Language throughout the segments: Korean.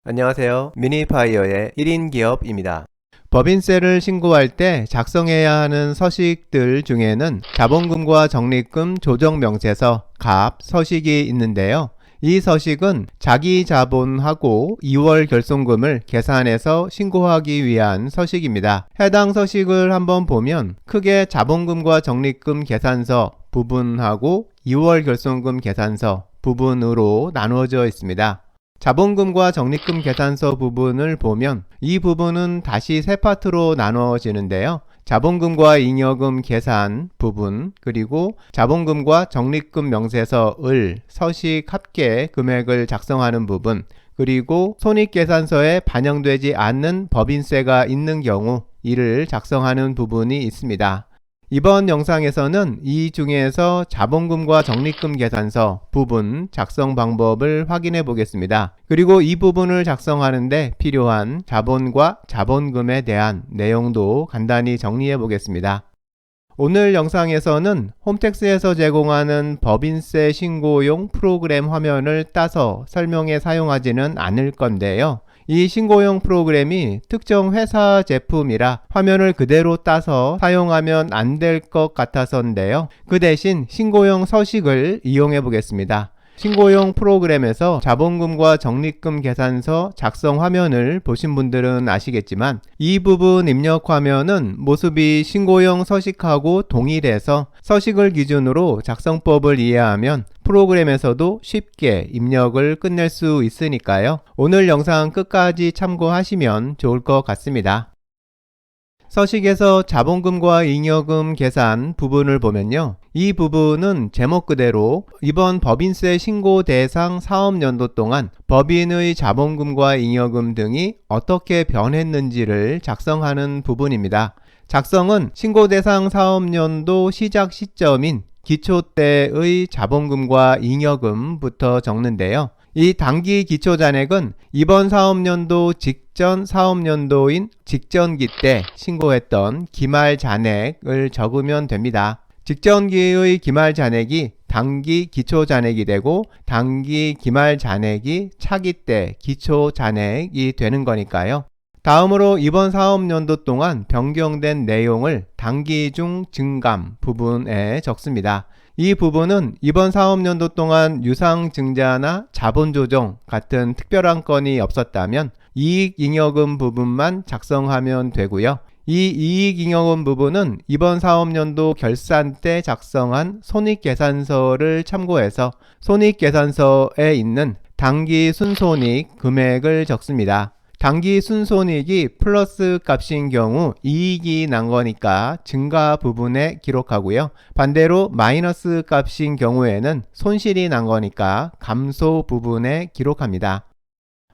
안녕하세요. 미니파이어의 1인 기업입니다. 법인세를 신고할 때 작성해야 하는 서식들 중에는 자본금과 적립금 조정명세서, 갑, 서식이 있는데요. 이 서식은 자기 자본하고 2월 결손금을 계산해서 신고하기 위한 서식입니다. 해당 서식을 한번 보면 크게 자본금과 적립금 계산서 부분하고 2월 결손금 계산서 부분으로 나누어져 있습니다. 자본금과 적립금 계산서 부분을 보면 이 부분은 다시 세 파트로 나누어지는데요. 자본금과 잉여금 계산 부분, 그리고 자본금과 적립금 명세서 을, 서식 합계 금액을 작성하는 부분, 그리고 손익계산서에 반영되지 않는 법인세가 있는 경우 이를 작성하는 부분이 있습니다. 이번 영상에서는 이 중에서 자본금과 적립금 계산서 부분 작성 방법을 확인해 보겠습니다. 그리고 이 부분을 작성하는데 필요한 자본과 자본금에 대한 내용도 간단히 정리해 보겠습니다. 오늘 영상에서는 홈택스에서 제공하는 법인세 신고용 프로그램 화면을 따서 설명에 사용하지는 않을 건데요. 이 신고용 프로그램이 특정 회사 제품이라 화면을 그대로 따서 사용하면 안 될 것 같아서인데요. 그 대신 신고용 서식을 이용해 보겠습니다. 신고용 프로그램에서 자본금과 적립금 계산서 작성 화면을 보신 분들은 아시겠지만 이 부분 입력 화면은 모습이 신고용 서식하고 동일해서 서식을 기준으로 작성법을 이해하면 프로그램에서도 쉽게 입력을 끝낼 수 있으니까요. 오늘 영상 끝까지 참고하시면 좋을 것 같습니다. 서식에서 자본금과 잉여금 계산 부분을 보면요. 이 부분은 제목 그대로 이번 법인세 신고 대상 사업연도 동안 법인의 자본금과 잉여금 등이 어떻게 변했는지를 작성하는 부분입니다. 작성은 신고 대상 사업연도 시작 시점인 기초 때의 자본금과 잉여금부터 적는데요. 이 당기 기초잔액은 이번 사업연도 직전 사업연도인 직전기 때 신고했던 기말잔액을 적으면 됩니다. 직전기의 기말잔액이 당기 기초잔액이 되고 당기 기말잔액이 차기 때 기초잔액이 되는 거니까요. 다음으로 이번 사업연도 동안 변경된 내용을 당기 중 증감 부분에 적습니다. 이 부분은 이번 사업연도 동안 유상증자나 자본조정 같은 특별한 건이 없었다면 이익잉여금 부분만 작성하면 되고요. 이 이익잉여금 부분은 이번 사업연도 결산 때 작성한 손익계산서를 참고해서 손익계산서에 있는 당기 순손익 금액을 적습니다. 당기 순손익이 플러스 값인 경우 이익이 난 거니까 증가 부분에 기록하고요. 반대로 마이너스 값인 경우에는 손실이 난 거니까 감소 부분에 기록합니다.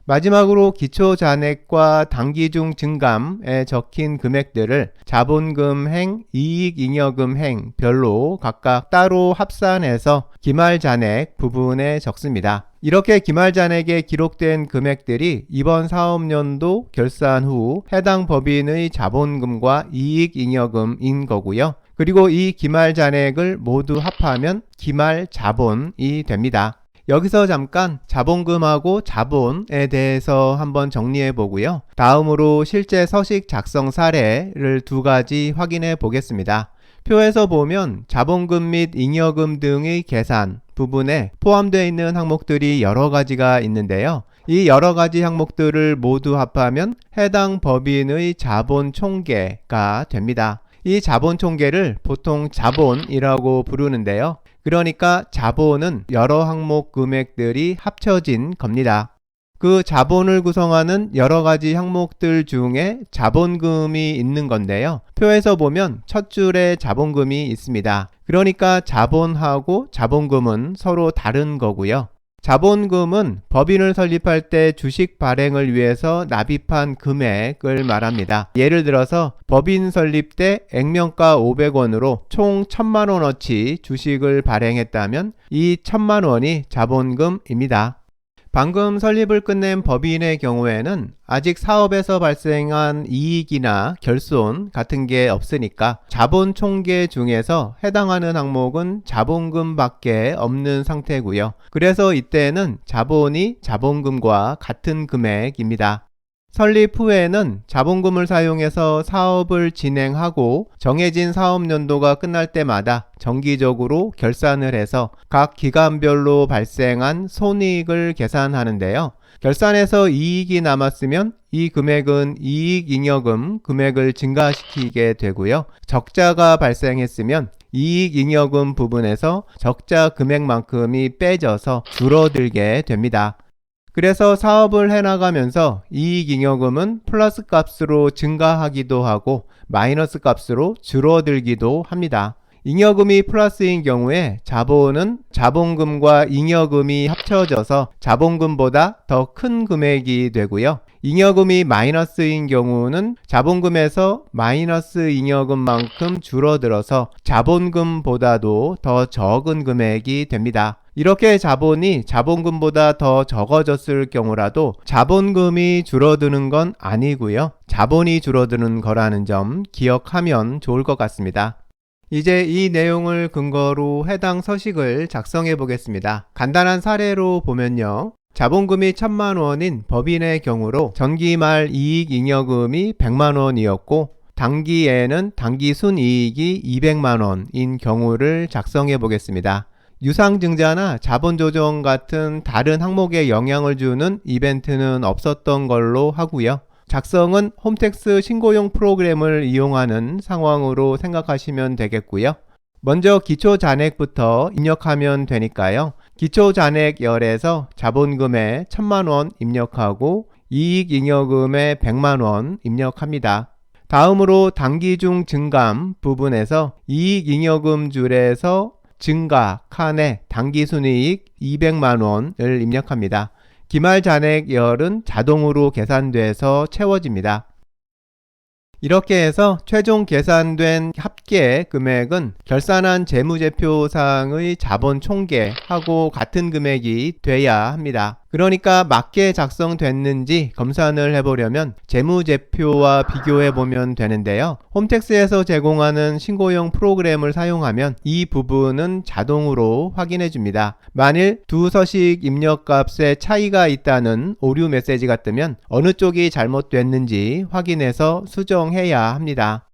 마지막으로 기초잔액과 당기중 증감에 적힌 금액들을 자본금행, 이익잉여금행 별로 각각 따로 합산해서 기말잔액 부분에 적습니다. 이렇게 기말잔액에 기록된 금액들이 이번 사업연도 결산 후 해당 법인의 자본금과 이익잉여금인 거고요. 그리고 이 기말잔액을 모두 합하면 기말자본이 됩니다. 여기서 잠깐 자본금하고 자본에 대해서 한번 정리해 보고요. 다음으로 실제 서식 작성 사례를 두 가지 확인해 보겠습니다. 표에서 보면 자본금 및 잉여금 등의 계산 부분에 포함되어 있는 항목들이 여러 가지가 있는데요. 이 여러 가지 항목들을 모두 합하면 해당 법인의 자본 총계가 됩니다. 이 자본 총계를 보통 자본이라고 부르는데요. 그러니까 자본은 여러 항목 금액들이 합쳐진 겁니다. 그 자본을 구성하는 여러 가지 항목들 중에 자본금이 있는 건데요. 표에서 보면 첫 줄에 자본금이 있습니다. 그러니까 자본하고 자본금은 서로 다른 거고요. 자본금은 법인을 설립할 때 주식 발행을 위해서 납입한 금액을 말합니다. 예를 들어서 법인 설립 때 액면가 500원으로 총 1000만원어치 주식을 발행했다면 이 1000만원이 자본금입니다. 방금 설립을 끝낸 법인의 경우에는 아직 사업에서 발생한 이익이나 결손 같은 게 없으니까 자본 총계 중에서 해당하는 항목은 자본금밖에 없는 상태고요. 그래서 이때는 자본이 자본금과 같은 금액입니다. 설립 후에는 자본금을 사용해서 사업을 진행하고 정해진 사업 연도가 끝날 때마다 정기적으로 결산을 해서 각 기간별로 발생한 손익을 계산하는데요. 결산에서 이익이 남았으면 이 금액은 이익잉여금 금액을 증가시키게 되고요. 적자가 발생했으면 이익잉여금 부분에서 적자 금액만큼이 빼져서 줄어들게 됩니다. 그래서 사업을 해나가면서 이익잉여금은 플러스 값으로 증가하기도 하고 마이너스 값으로 줄어들기도 합니다. 잉여금이 플러스인 경우에 자본은 자본금과 잉여금이 합쳐져서 자본금보다 더 큰 금액이 되고요. 잉여금이 마이너스인 경우는 자본금에서 마이너스 잉여금만큼 줄어들어서 자본금보다도 더 적은 금액이 됩니다. 이렇게 자본이 자본금보다 더 적어졌을 경우라도 자본금이 줄어드는 건 아니고요. 자본이 줄어드는 거라는 점 기억하면 좋을 것 같습니다. 이제 이 내용을 근거로 해당 서식을 작성해 보겠습니다. 간단한 사례로 보면요. 자본금이 1,000만 원인 법인의 경우로 전기 말 이익잉여금이 100만 원이었고 당기에는 당기 순이익이 200만 원인 경우를 작성해 보겠습니다. 유상증자나 자본조정 같은 다른 항목에 영향을 주는 이벤트는 없었던 걸로 하고요. 작성은 홈택스 신고용 프로그램을 이용하는 상황으로 생각하시면 되겠고요. 먼저 기초잔액부터 입력하면 되니까요. 기초잔액열에서 자본금에 1,000만 원 입력하고 이익잉여금에 100만 원 입력합니다. 다음으로 당기중 증감 부분에서 이익잉여금 줄에서 증가 칸에 당기순이익 200만 원을 입력합니다. 기말잔액열은 자동으로 계산돼서 채워집니다. 이렇게 해서 최종 계산된 합계 금액은 결산한 재무제표상의 자본 총계하고 같은 금액이 돼야 합니다. 그러니까 맞게 작성됐는지 검산을 해보려면 재무제표와 비교해보면 되는데요. 홈택스에서 제공하는 신고용 프로그램을 사용하면 이 부분은 자동으로 확인해줍니다. 만일 두 서식 입력값에 차이가 있다는 오류 메시지가 뜨면 어느 쪽이 잘못됐는지 확인해서 수정해야 합니다.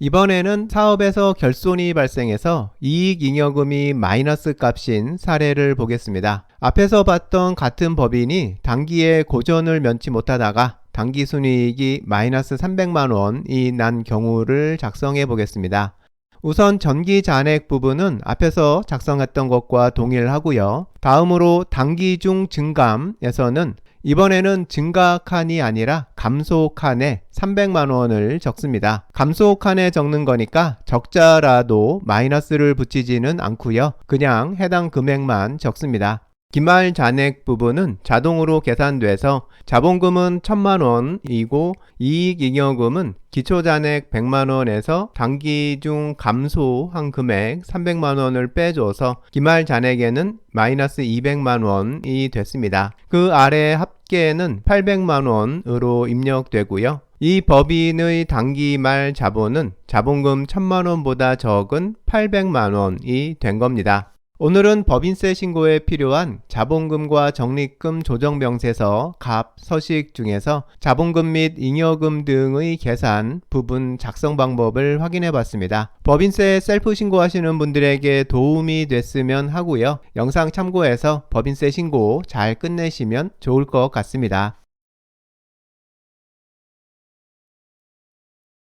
이번에는 사업에서 결손이 발생해서 이익잉여금이 마이너스 값인 사례를 보겠습니다. 앞에서 봤던 같은 법인이 당기에 고전을 면치 못하다가 당기순이익이 마이너스 300만 원이 난 경우를 작성해 보겠습니다. 우선 전기잔액 부분은 앞에서 작성했던 것과 동일하고요. 다음으로 당기중 증감에서는 이번에는 증가 칸이 아니라 감소 칸에 300만 원을 적습니다. 감소 칸에 적는 거니까 적자라도 마이너스를 붙이지는 않고요. 그냥 해당 금액만 적습니다. 기말 잔액 부분은 자동으로 계산돼서 자본금은 1,000만 원이고 이익잉여금은 기초잔액 100만 원에서 당기 중 감소한 금액 300만 원을 빼줘서 기말 잔액에는 마이너스 200만 원이 됐습니다. 그 아래 합계는 800만 원으로 입력되고요. 이 법인의 당기 말 자본은 자본금 1,000만 원보다 적은 800만 원이 된 겁니다. 오늘은 법인세 신고에 필요한 자본금과 적립금 조정명세서 갑 서식 중에서 자본금 및 잉여금 등의 계산 부분 작성 방법을 확인해 봤습니다. 법인세 셀프 신고하시는 분들에게 도움이 됐으면 하고요. 영상 참고해서 법인세 신고 잘 끝내시면 좋을 것 같습니다.